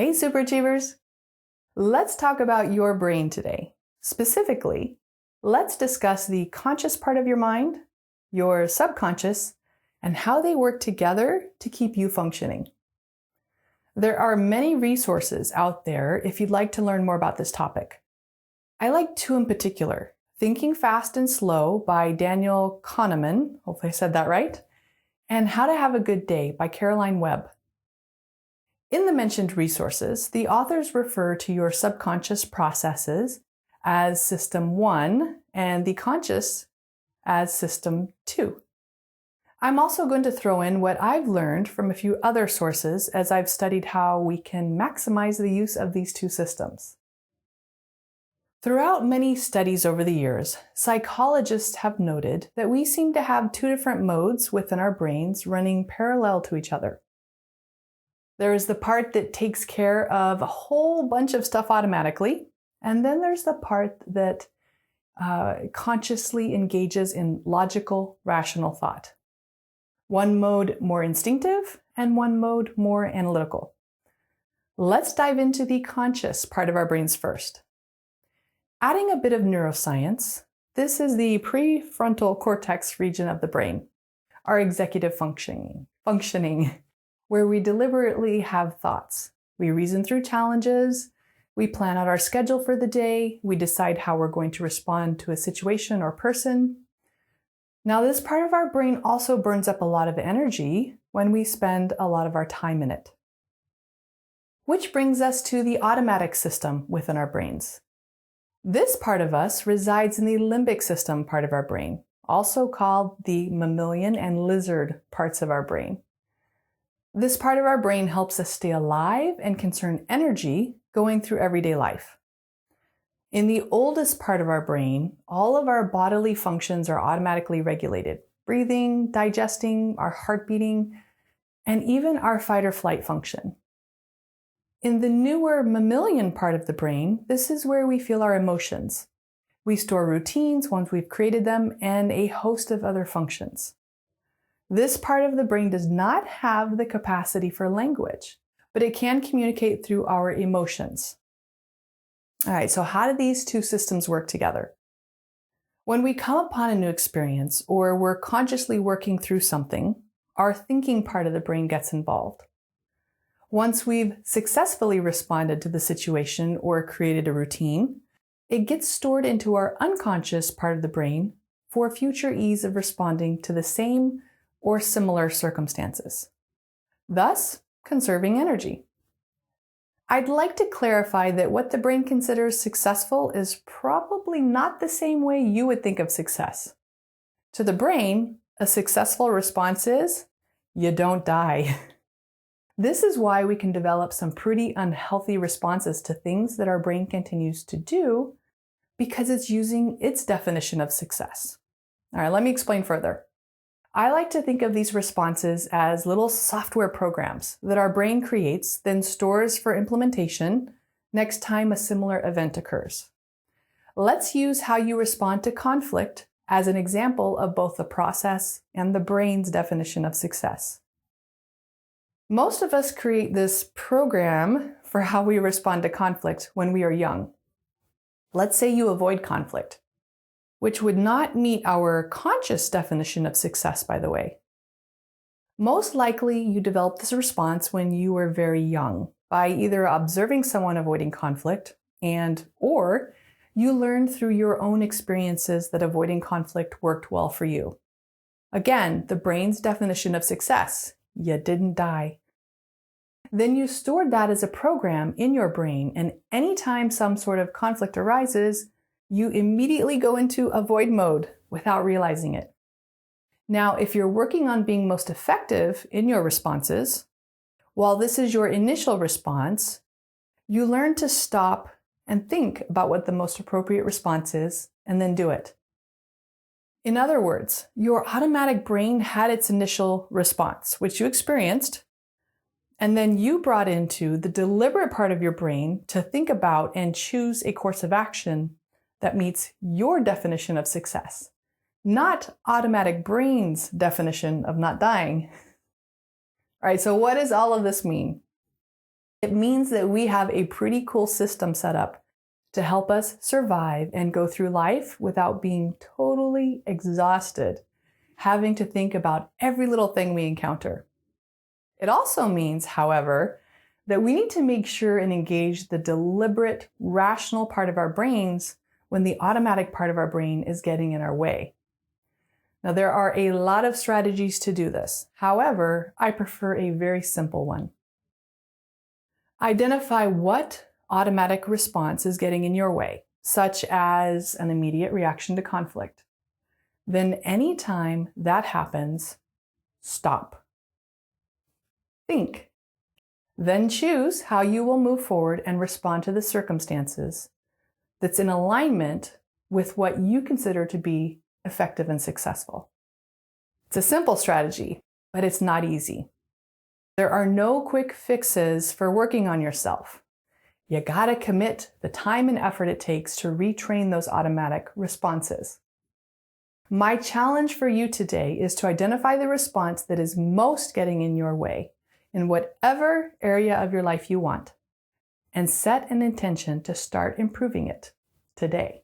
Hey superachievers! Let's talk about your brain today. Specifically, let's discuss the conscious part of your mind, your subconscious, and how they work together to keep you functioning. There are many resources out there if you'd like to learn more about this topic. I like two in particular, Thinking Fast and Slow by Daniel Kahneman, hopefully I said that right, and How to Have a Good Day by Caroline Webb. In the mentioned resources, the authors refer to your subconscious processes as System 1 and the conscious as System 2. I'm also going to throw in what I've learned from a few other sources as I've studied how we can maximize the use of these two systems. Throughout many studies over the years, psychologists have noted that we seem to have two different modes within our brains running parallel to each other. There is the part that takes care of a whole bunch of stuff automatically, and then there's the part that consciously engages in logical, rational thought. One mode more instinctive, and one mode more analytical. Let's dive into the conscious part of our brains first. Adding a bit of neuroscience, this is the prefrontal cortex region of the brain, our executive functioning, where we deliberately have thoughts. We reason through challenges, we plan out our schedule for the day, we decide how we're going to respond to a situation or person. Now, this part of our brain also burns up a lot of energy when we spend a lot of our time in it. Which brings us to the automatic system within our brains. This part of us resides in the limbic system part of our brain, also called the mammalian and lizard parts of our brain. This part of our brain helps us stay alive and conserve energy going through everyday life. In the oldest part of our brain, all of our bodily functions are automatically regulated. Breathing, digesting, our heart beating, and even our fight or flight function. In the newer mammalian part of the brain, this is where we feel our emotions. We store routines once we've created them and a host of other functions. This part of the brain does not have the capacity for language, but it can communicate through our emotions. All right, so how do these two systems work together? When we come upon a new experience or we're consciously working through something, our thinking part of the brain gets involved. Once we've successfully responded to the situation or created a routine, it gets stored into our unconscious part of the brain for future ease of responding to the same or similar circumstances, thus conserving energy. I'd like to clarify that what the brain considers successful is probably not the same way you would think of success. To the brain, a successful response is, you don't die. This is why we can develop some pretty unhealthy responses to things that our brain continues to do because it's using its definition of success. All right, let me explain further. I like to think of these responses as little software programs that our brain creates, then stores for implementation next time a similar event occurs. Let's use how you respond to conflict as an example of both the process and the brain's definition of success. Most of us create this program for how we respond to conflict when we are young. Let's say you avoid conflict, which would not meet our conscious definition of success, by the way. Most likely, you developed this response when you were very young by either observing someone avoiding conflict or you learned through your own experiences that avoiding conflict worked well for you. Again, the brain's definition of success, you didn't die. Then you stored that as a program in your brain, and anytime some sort of conflict arises, you immediately go into avoid mode without realizing it. Now, if you're working on being most effective in your responses, while this is your initial response, you learn to stop and think about what the most appropriate response is and then do it. In other words, your automatic brain had its initial response, which you experienced, and then you brought into the deliberate part of your brain to think about and choose a course of action that meets your definition of success, not automatic brain's definition of not dying. All right, so what does all of this mean? It means that we have a pretty cool system set up to help us survive and go through life without being totally exhausted, having to think about every little thing we encounter. It also means, however, that we need to make sure and engage the deliberate, rational part of our brains when the automatic part of our brain is getting in our way. Now, there are a lot of strategies to do this. However, I prefer a very simple one. Identify what automatic response is getting in your way, such as an immediate reaction to conflict. Then anytime that happens, stop. Think. Then choose how you will move forward and respond to the circumstances that's in alignment with what you consider to be effective and successful. It's a simple strategy, but it's not easy. There are no quick fixes for working on yourself. You gotta commit the time and effort it takes to retrain those automatic responses. My challenge for you today is to identify the response that is most getting in your way in whatever area of your life you want, and set an intention to start improving it today.